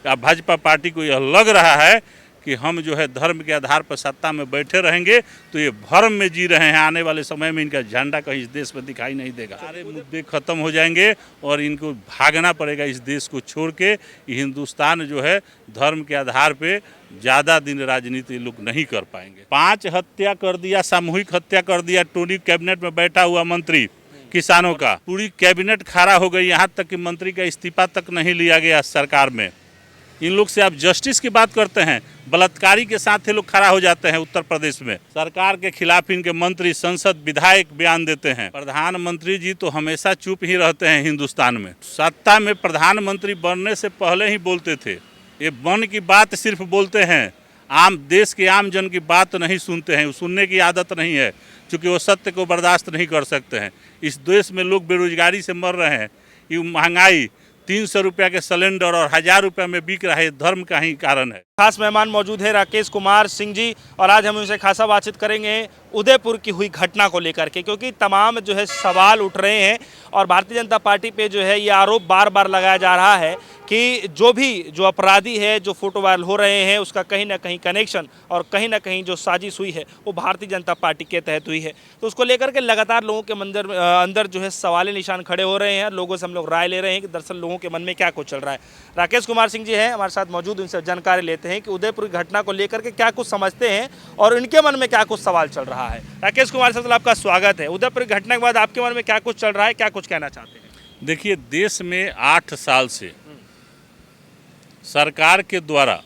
Bhajpa party को यह लग रहा है कि हम जो है धर्म के आधार पर सत्ता में बैठे रहेंगे तो ये भ्रम में जी रहे हैं। आने वाले समय में इनका झंडा कहीं इस देश में दिखाई नहीं देगा। सारे मुद्दे खत्म हो जाएंगे और इनको भागना पड़ेगा इस देश को छोड़ के। हिंदुस्तान जो है धर्म के आधार पे ज़्यादा दिन राजनीति लोग नहीं कर पाएंगे। 5 हत्या कर दिया, सामूहिक हत्या कर दिया टोनी कैबिनेट में बैठा हुआ मंत्री किसानों का। पूरी कैबिनेट खड़ा हो गई, यहाँ तक कि मंत्री का इस्तीफा तक नहीं लिया गया सरकार में। इन लोग से आप जस्टिस की बात करते हैं, बलात्कारी के साथ ये लोग खड़ा हो जाते हैं। उत्तर प्रदेश में सरकार के खिलाफ इनके मंत्री, संसद, विधायक बयान देते हैं। प्रधानमंत्री जी तो हमेशा चुप ही रहते हैं हिंदुस्तान में। सत्ता में प्रधानमंत्री बनने से पहले ही बोलते थे, ये मन की बात सिर्फ बोलते हैं, आम देश के आम जन की बात नहीं सुनते हैं। सुनने की आदत नहीं है क्योंकि वो सत्य को बर्दाश्त नहीं कर सकते हैं। इस देश में लोग बेरोजगारी से मर रहे हैं, ये महंगाई 300 रुपया के सिलेंडर और 1000 रुपया में बिक रहा है, धर्म का ही कारण है। खास मेहमान मौजूद है राकेश कुमार सिंह जी, और आज हम उनसे खासा बातचीत करेंगे उदयपुर की हुई घटना को लेकर के, क्योंकि तमाम जो है सवाल उठ रहे हैं और भारतीय जनता पार्टी पे जो है ये आरोप बार बार लगाया जा रहा है कि जो अपराधी है, जो फोटो वायरल हो रहे हैं, उसका कहीं ना कहीं कनेक्शन और कहीं ना कहीं जो साजिश हुई है वो भारतीय जनता पार्टी के तहत हुई है। तो उसको लेकर के लगातार लोगों के अंदर जो है सवाल निशान खड़े हो रहे हैं। लोगों से हम लोग राय ले रहे हैं कि दरअसल लोगों के मन में क्या कुछ चल रहा है। राकेश कुमार सिंह जी हैं हमारे साथ मौजूद, उनसे जानकारी लेते हैं कि उदयपुर की घटना को लेकर के क्या कुछ समझते हैं और इनके मन में क्या कुछ सवाल चल रहा है। राकेश कुमार सिंह, आपका स्वागत है। उदयपुर की घटना के बाद आपके मन में क्या कुछ चल रहा है, क्या कुछ कहना चाहते हैं? देखिए, देश में 8 साल से सरकार के द्वारा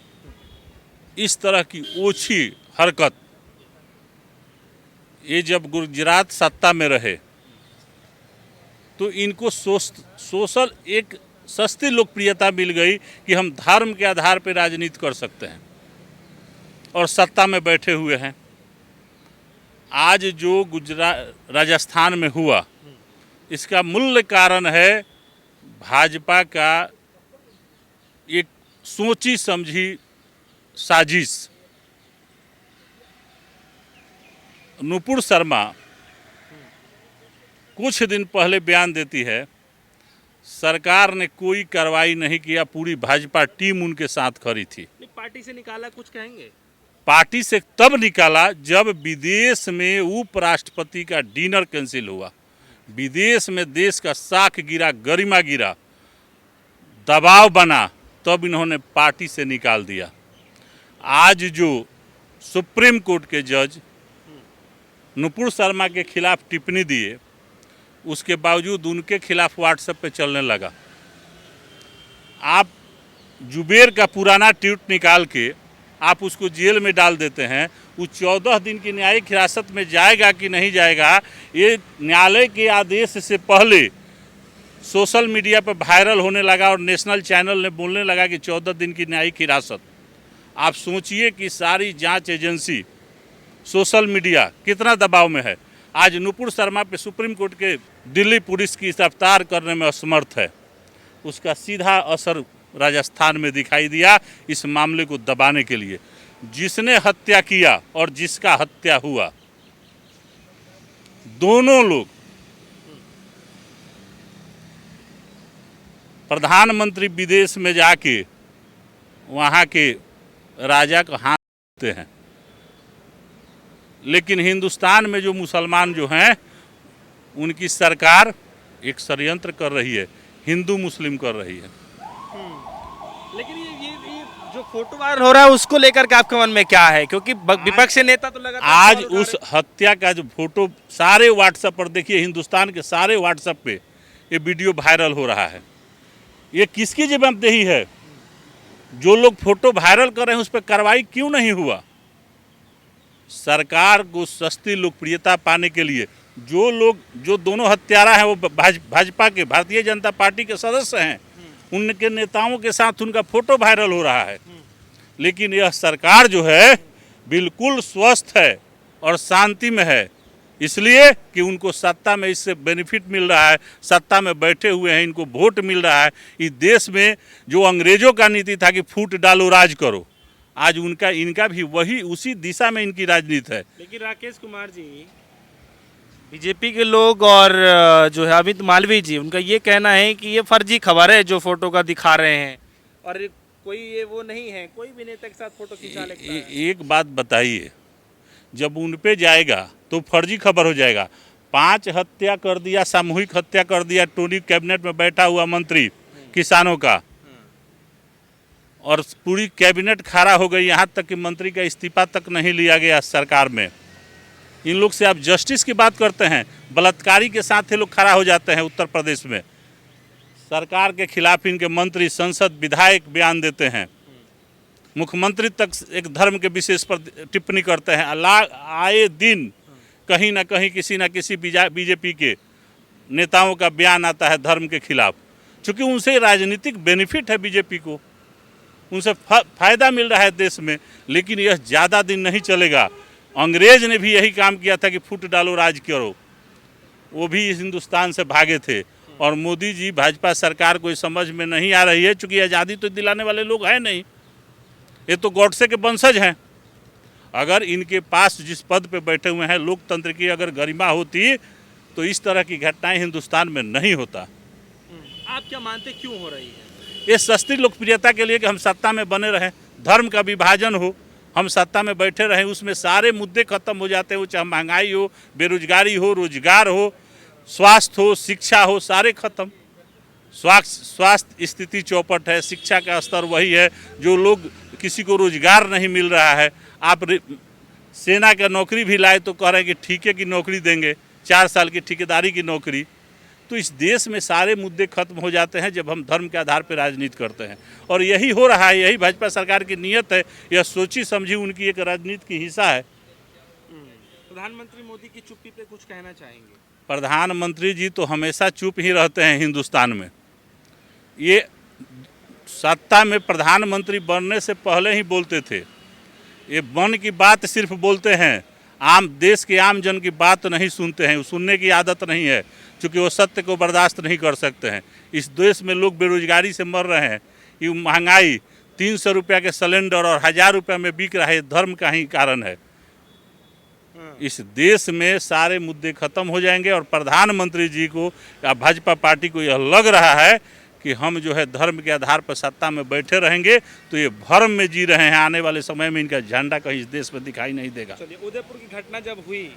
इस तरह की ओछी हरकत, ये जब गुजरात सत्ता में रहे तो इनको सोशल एक सस्ती लोकप्रियता मिल गई कि हम धर्म के आधार पर राजनीति कर सकते हैं और सत्ता में बैठे हुए हैं। आज जो राजस्थान में हुआ, इसका मूल कारण है भाजपा का एक सोची समझी साजिश। नुपुर शर्मा कुछ दिन पहले बयान देती है, सरकार ने कोई कार्रवाई नहीं किया, पूरी भाजपा टीम उनके साथ खड़ी थी। पार्टी से निकाला, कुछ कहेंगे? पार्टी से तब निकाला जब विदेश में उपराष्ट्रपति का डिनर कैंसिल हुआ, विदेश में देश का साख गिरा, गरिमा गिरा, दबाव बना, तब इन्होंने पार्टी से निकाल दिया। आज जो सुप्रीम कोर्ट के जज नुपुर शर्मा के खिलाफ टिप्पणी दिए, उसके बावजूद उनके खिलाफ व्हाट्सएप पे चलने लगा। आप जुबेर का पुराना ट्वीट निकाल के आप उसको जेल में डाल देते हैं। वो 14 दिन की न्यायिक हिरासत में जाएगा कि नहीं जाएगा, ये न्यायालय के आदेश से पहले सोशल मीडिया पर वायरल होने लगा और नेशनल चैनल ने बोलने लगा कि 14 दिन की न्यायिक हिरासत। आप सोचिए कि सारी जांच एजेंसी, सोशल मीडिया कितना दबाव में है। आज नुपुर शर्मा पे सुप्रीम कोर्ट के दिल्ली पुलिस की गिरफ्तार करने में असमर्थ है। उसका सीधा असर राजस्थान में दिखाई दिया इस मामले को दबाने के लिए। जिसने हत्या किया और जिसका हत्या हुआ, दोनों लोग प्रधानमंत्री विदेश में जाके वहाँ के राजा को हाथ देते हैं, लेकिन हिंदुस्तान में जो मुसलमान जो हैं उनकी सरकार एक षड्यंत्र कर रही है, हिंदू मुस्लिम कर रही है। लेकिन ये जो फोटो वायरल हो रहा है उसको लेकर के आपके मन में क्या है? क्योंकि विपक्षी नेता तो लगातार आज उस हत्या का जो फोटो सारे व्हाट्सएप पर देखिए, हिंदुस्तान के सारे व्हाट्सएप पे ये वीडियो वायरल हो रहा है। ये किसकी जवाबदेही है? जो लोग फोटो वायरल कर रहे हैं उस पर कार्रवाई क्यों नहीं हुआ? सरकार को सस्ती लोकप्रियता पाने के लिए जो दोनों हत्यारा हैं वो भाजपा के, भारतीय जनता पार्टी के सदस्य हैं, उनके नेताओं के साथ उनका फोटो वायरल हो रहा है। लेकिन यह सरकार जो है बिल्कुल स्वस्थ है और शांति में है, इसलिए कि उनको सत्ता में इससे बेनिफिट मिल रहा है, सत्ता में बैठे हुए हैं, इनको वोट मिल रहा है। इस देश में जो अंग्रेजों का नीति था कि फूट डालो राज करो, आज इनका भी वही उसी दिशा में इनकी राजनीति है। लेकिन राकेश कुमार जी, बीजेपी के लोग और जो है अमित मालवीय जी, उनका ये कहना है कि ये फर्जी खबर है जो फोटो का दिखा रहे हैं, और कोई ये वो नहीं है, कोई भी नेता के साथ फोटो खिंचा लेता है। एक बात बताइए, जब उन पे जाएगा तो फर्जी खबर हो जाएगा। 5 हत्या कर दिया, सामूहिक हत्या कर दिया टोनी कैबिनेट में बैठा हुआ मंत्री किसानों का, और पूरी कैबिनेट खड़ा हो गई, यहाँ तक कि मंत्री का इस्तीफा तक नहीं लिया गया सरकार में। इन लोग से आप जस्टिस की बात करते हैं, बलात्कारी के साथ ये लोग खड़ा हो जाते हैं। उत्तर प्रदेश में सरकार के खिलाफ इनके मंत्री, संसद, विधायक बयान देते हैं, मुख्यमंत्री तक एक धर्म के विशेष पर टिप्पणी करते हैं। आए दिन कहीं ना कहीं किसी न किसी बीजेपी के नेताओं का बयान आता है धर्म के खिलाफ, क्योंकि उनसे राजनीतिक बेनिफिट है बीजेपी को, उनसे फायदा मिल रहा है देश में। लेकिन यह ज़्यादा दिन नहीं चलेगा। अंग्रेज ने भी यही काम किया था कि फूट डालो राज करो, वो भी इस हिंदुस्तान से भागे थे। और मोदी जी, भाजपा सरकार कोई समझ में नहीं आ रही है, क्योंकि आज़ादी तो दिलाने वाले लोग हैं नहीं, ये तो गॉडसे के वंशज हैं। अगर इनके पास जिस पद पे बैठे हुए हैं लोकतंत्र की अगर गरिमा होती तो इस तरह की घटनाएं हिंदुस्तान में नहीं होता। आप क्या मानते क्यों हो रही है? ये सस्ती लोकप्रियता के लिए कि हम सत्ता में बने रहें, धर्म का विभाजन हो, हम सत्ता में बैठे रहें, उसमें सारे मुद्दे खत्म हो जाते हो, चाहे महंगाई हो, बेरोजगारी हो, रोजगार हो, स्वास्थ्य हो, शिक्षा हो, सारे खत्म। स्वास्थ्य स्थिति चौपट है, शिक्षा का स्तर वही है, जो लोग किसी को रोजगार नहीं मिल रहा है। आप सेना का नौकरी भी लाए तो कह रहे हैं कि ठेके की नौकरी देंगे, 4 साल की ठेकेदारी की नौकरी। तो इस देश में सारे मुद्दे खत्म हो जाते हैं जब हम धर्म के आधार पर राजनीति करते हैं, और यही हो रहा है। यही भाजपा सरकार की नीयत है, यह सोची समझी उनकी एक राजनीति की हिस्सा है। प्रधानमंत्री मोदी की चुप्पी पे कुछ कहना चाहेंगे? प्रधानमंत्री जी तो हमेशा चुप ही रहते हैं हिंदुस्तान में। ये सत्ता में प्रधानमंत्री बनने से पहले ही बोलते थे, ये मन की बात सिर्फ बोलते हैं, आम देश के आम जन की बात नहीं सुनते हैं, सुनने की आदत नहीं है, क्योंकि वो सत्य को बर्दाश्त नहीं कर सकते हैं। इस देश में लोग बेरोजगारी से मर रहे हैं, ये महंगाई, 300 रुपया के सिलेंडर और 1000 रुपया में बिक रहा है, धर्म का ही कारण है। इस देश में सारे मुद्दे खत्म हो जाएंगे, और प्रधानमंत्री जी को या भाजपा पार्टी को यह लग रहा है कि हम जो है धर्म के आधार पर सत्ता में बैठे रहेंगे, तो ये भ्रम में जी रहे हैं। आने वाले समय में इनका झंडा कहीं इस देश में दिखाई नहीं देगा। चलिए, उदयपुर की घटना जब हुई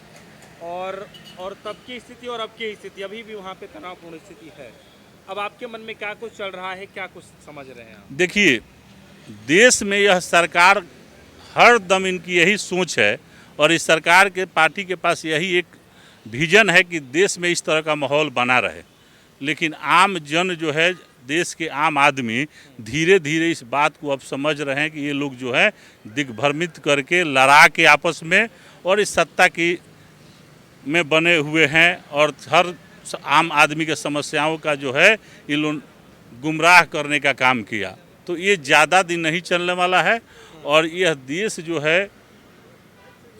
और तब की स्थिति और अब की स्थिति, अभी भी वहाँ पे तनावपूर्ण स्थिति है, अब आपके मन में क्या कुछ चल रहा है, क्या कुछ समझ रहे हैं आप? देखिए, देश में यह सरकार हर दम इनकी यही सोच है, और इस सरकार के पार्टी के पास यही एक विजन है कि देश में इस तरह का माहौल बना रहे। लेकिन आम जन जो है, देश के आम आदमी धीरे धीरे इस बात को अब समझ रहे हैं कि ये लोग जो है दिग्भ्रमित करके, लड़ा के आपस में, और इस सत्ता की में बने हुए हैं, और हर आम आदमी के समस्याओं का जो है ये लोग गुमराह करने का काम किया। तो ये ज़्यादा दिन नहीं चलने वाला है, और यह देश जो है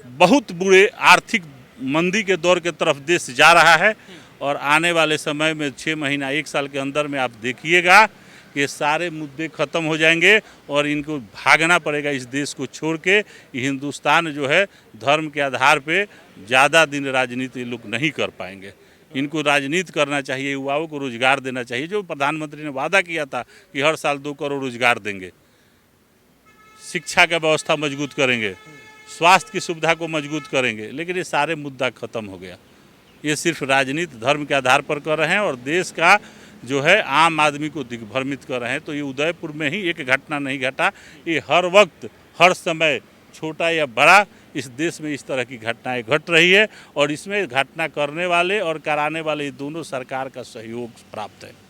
बहुत बुरे आर्थिक मंदी के दौर के तरफ देश जा रहा है। और आने वाले समय में 6 महीना 1 साल के अंदर में आप देखिएगा कि ये सारे मुद्दे ख़त्म हो जाएंगे, और इनको भागना पड़ेगा इस देश को छोड़ के। हिंदुस्तान जो है धर्म के आधार पे ज़्यादा दिन राजनीति लोग नहीं कर पाएंगे। इनको राजनीति करना चाहिए, युवाओं को रोजगार देना चाहिए, जो प्रधानमंत्री ने वादा किया था कि हर साल 2 करोड़ रोजगार देंगे, शिक्षा का व्यवस्था मजबूत करेंगे, स्वास्थ्य की सुविधा को मजबूत करेंगे। लेकिन ये सारे मुद्दा खत्म हो गया। ये सिर्फ राजनीति धर्म के आधार पर कर रहे हैं, और देश का जो है आम आदमी को दिग्भ्रमित कर रहे हैं। तो ये उदयपुर में ही एक घटना नहीं घटा, ये हर वक्त हर समय छोटा या बड़ा इस देश में इस तरह की घटनाएं घट रही है, और इसमें घटना करने वाले और कराने वाले दोनों सरकार का सहयोग प्राप्त है।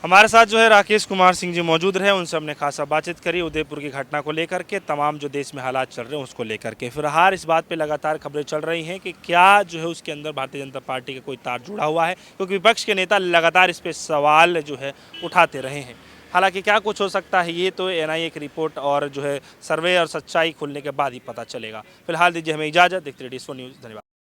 हमारे साथ जो है राकेश कुमार सिंह जी मौजूद रहे, उनसे हमने खासा बातचीत करी उदयपुर की घटना को लेकर के, तमाम जो देश में हालात चल रहे हैं उसको लेकर के। फिलहाल इस बात पे लगातार खबरें चल रही हैं कि क्या जो है उसके अंदर भारतीय जनता पार्टी का कोई तार जुड़ा हुआ है, क्योंकि विपक्ष के नेता लगातार इस पर सवाल जो है उठाते रहे हैं। हालांकि क्या कुछ हो सकता है ये तो एनआईए की रिपोर्ट और जो है सर्वे और सच्चाई खुलने के बाद ही पता चलेगा। फिलहाल दीजिए हमें इजाज़त, देखते रहिए D1 न्यूज़। धन्यवाद।